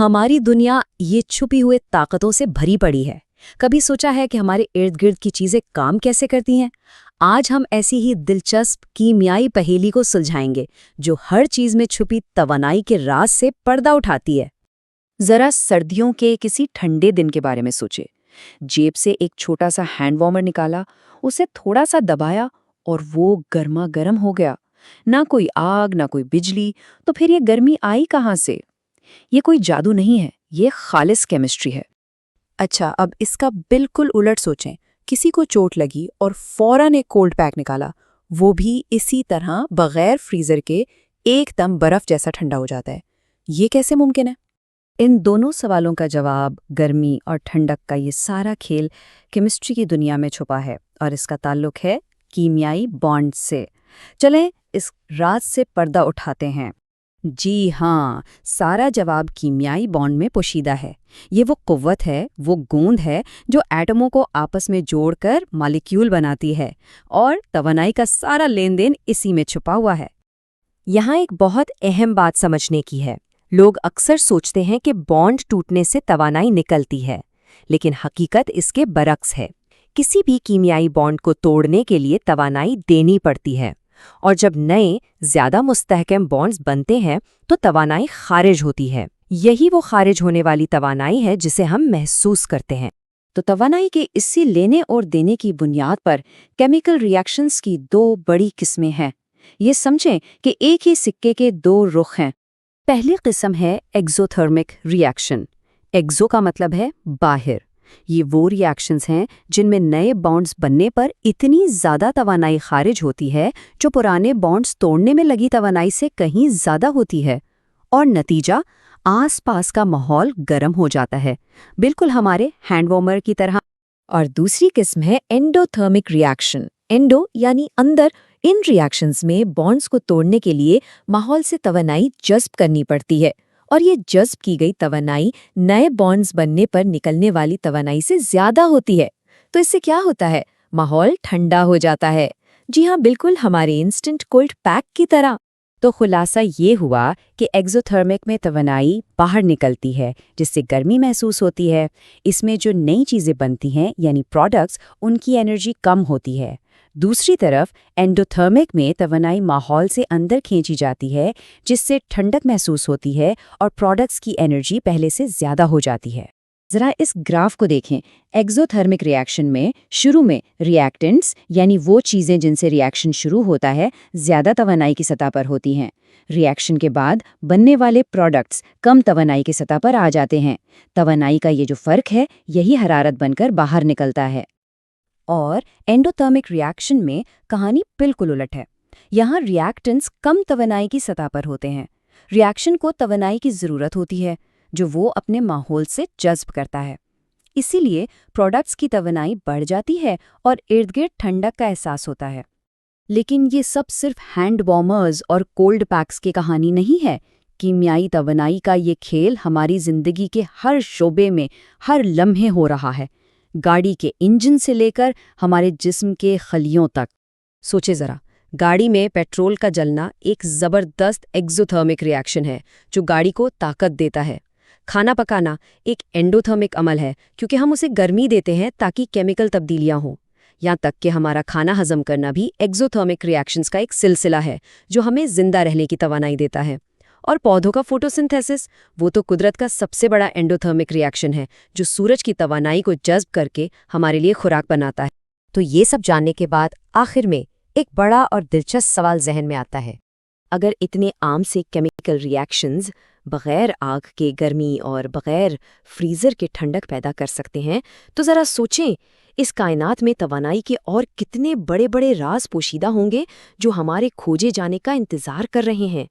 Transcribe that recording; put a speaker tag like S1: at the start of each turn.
S1: हमारी दुनिया ये छुपी हुए ताकतों से भरी पड़ी है। कभी सोचा है कि हमारे इर्द गिर्द की चीजें काम कैसे करती हैं? आज हम ऐसी ही दिलचस्प कीमियाई पहेली को सुलझाएंगे जो हर चीज में छुपी तवानाई के राज से पर्दा उठाती है।
S2: जरा सर्दियों के किसी ठंडे दिन के बारे में सोचे। जेब से एक छोटा सा हैंड वार्मर निकाला, उसे थोड़ा सा दबाया और वो गर्मा गर्म हो गया। ना कोई आग, ना कोई बिजली, तो फिर ये गर्मी आई कहाँ से? ये कोई जादू नहीं है, ये खालिस केमिस्ट्री है।
S3: अच्छा, अब इसका बिल्कुल उलट सोचें। किसी को चोट लगी और फौरन एक कोल्ड पैक निकाला, वो भी इसी तरह बगैर फ्रीजर के एकदम बर्फ जैसा ठंडा हो जाता है। ये कैसे मुमकिन है?
S1: इन दोनों सवालों का जवाब गर्मी और ठंडक का ये सारा खेल केमिस्ट्री की दुनिया में छुपा है और इसका ताल्लुक है कीमियाई बॉन्ड से। चलें इस राज से पर्दा उठाते हैं। जी हाँ, सारा जवाब कीमियाई बॉन्ड में पोशीदा है। ये वो कुव्वत है, वो गूंद है जो एटमों को आपस में जोड़कर मॉलिक्यूल बनाती है और तवानाई का सारा लेन देन इसी में छुपा हुआ है।
S4: यहाँ एक बहुत अहम बात समझने की है। लोग अक्सर सोचते हैं कि बॉन्ड टूटने से तवानाई निकलती है, लेकिन हकीकत इसके बरक्स है। किसी भी कीमियाई बॉन्ड को तोड़ने के लिए तवानाई देनी पड़ती है, और जब नए, ज्यादा मुस्तहकम बॉन्ड्स बनते हैं तो तवानाई खारिज होती है। यही वो खारिज होने वाली तवानाई है जिसे हम महसूस करते हैं।
S2: तो तवानाई के इसी लेने और देने की बुनियाद पर केमिकल रिएक्शंस की दो बड़ी किस्में हैं। ये समझें कि एक ही सिक्के के दो रुख हैं।
S4: पहली किस्म है एक्सोथर्मिक रिएक्शन। एक्सो का मतलब है बाहर। ये वो रिएक्शंस हैं जिनमें नए बॉन्ड्स बनने पर इतनी ज़्यादा तवानाई खारिज होती है जो पुराने बॉन्ड्स तोड़ने में लगी तवानाई से कहीं ज़्यादा होती है, और नतीजा आसपास का माहौल गर्म हो जाता है, बिल्कुल हमारे हैंड वार्मर की तरह।
S2: और दूसरी किस्म है एंडोथर्मिक रिएक्शन। एंडो यानी अंदर। इन रिएक्शंस में बॉन्ड्स को तोड़ने के लिए माहौल से तवानाई जज्ब करनी पड़ती है, और ये जज्ब की गई तवानाई नए बॉन्ड्स बनने पर निकलने वाली तवानाई से ज्यादा होती है। तो इससे क्या होता है? माहौल ठंडा हो जाता है। जी हाँ, बिल्कुल हमारे इंस्टेंट कोल्ड पैक की तरह।
S4: तो खुलासा ये हुआ कि एक्सोथर्मिक में तवानाई बाहर निकलती है जिससे गर्मी महसूस होती है। इसमें जो नई चीज़ें बनती हैं यानी प्रोडक्ट्स, उनकी एनर्जी कम होती है। दूसरी तरफ एंडोथर्मिक में तवानाई माहौल से अंदर खींची जाती है जिससे ठंडक महसूस होती है और प्रोडक्ट्स की एनर्जी पहले से ज़्यादा हो जाती है।
S2: जरा इस ग्राफ को देखें। एक्सोथर्मिक रिएक्शन में शुरू में रिएक्टेंट्स यानी वो चीज़ें जिनसे रिएक्शन शुरू होता है ज़्यादा तवानाई की सतह पर होती हैं। रिएक्शन के बाद बनने वाले प्रोडक्ट्स कम तवानाई की सतह पर आ जाते हैं। तवानाई का ये जो फ़र्क है, यही हरारत बनकर बाहर निकलता है।
S4: और एंडोथर्मिक रिएक्शन में कहानी बिल्कुल उलट है। यहाँ रिएक्टेंट्स कम तवानाई की सतह पर होते हैं। रिएक्शन को तवानाई की ज़रूरत होती है जो वो अपने माहौल से जज्ब करता है। इसीलिए प्रोडक्ट्स की तवानाई बढ़ जाती है और इर्द गिर्द ठंडक का एहसास होता है। लेकिन ये सब सिर्फ हैंड वार्मर्स और कोल्ड पैक्स की कहानी नहीं है। कीमियाई तवानाई का ये खेल हमारी ज़िंदगी के हर शोबे में हर लम्हे हो रहा है, गाड़ी के इंजन से लेकर हमारे जिस्म के खलियों तक। सोचे ज़रा, गाड़ी में पेट्रोल का जलना एक ज़बरदस्त एक्सोथर्मिक रिएक्शन है जो गाड़ी को ताकत देता है। खाना पकाना एक एंडोथर्मिक अमल है क्योंकि हम उसे गर्मी देते हैं ताकि केमिकल तब्दीलियां हों। यहाँ तक कि हमारा खाना हजम करना भी एक्सोथर्मिक रिएक्शंस का एक सिलसिला है जो हमें जिंदा रहने की तवानाई देता है। और पौधों का फोटोसिंथेसिस, वो तो कुदरत का सबसे बड़ा एंडोथर्मिक रिएक्शन है जो सूरज की तवानाई को जज्ब करके हमारे लिए खुराक बनाता है। तो ये सब जानने के बाद आखिर में एक बड़ा और दिलचस्प सवाल जहन में आता है। अगर इतने आम से केमिकल रिएक्शंस बग़ैर आग के गर्मी और बग़ैर फ्रीज़र के ठंडक पैदा कर सकते हैं, तो ज़रा सोचें इस कायनात में तवानाई के और कितने बड़े बड़े राज पोशीदा होंगे जो हमारे खोजे जाने का इंतज़ार कर रहे हैं।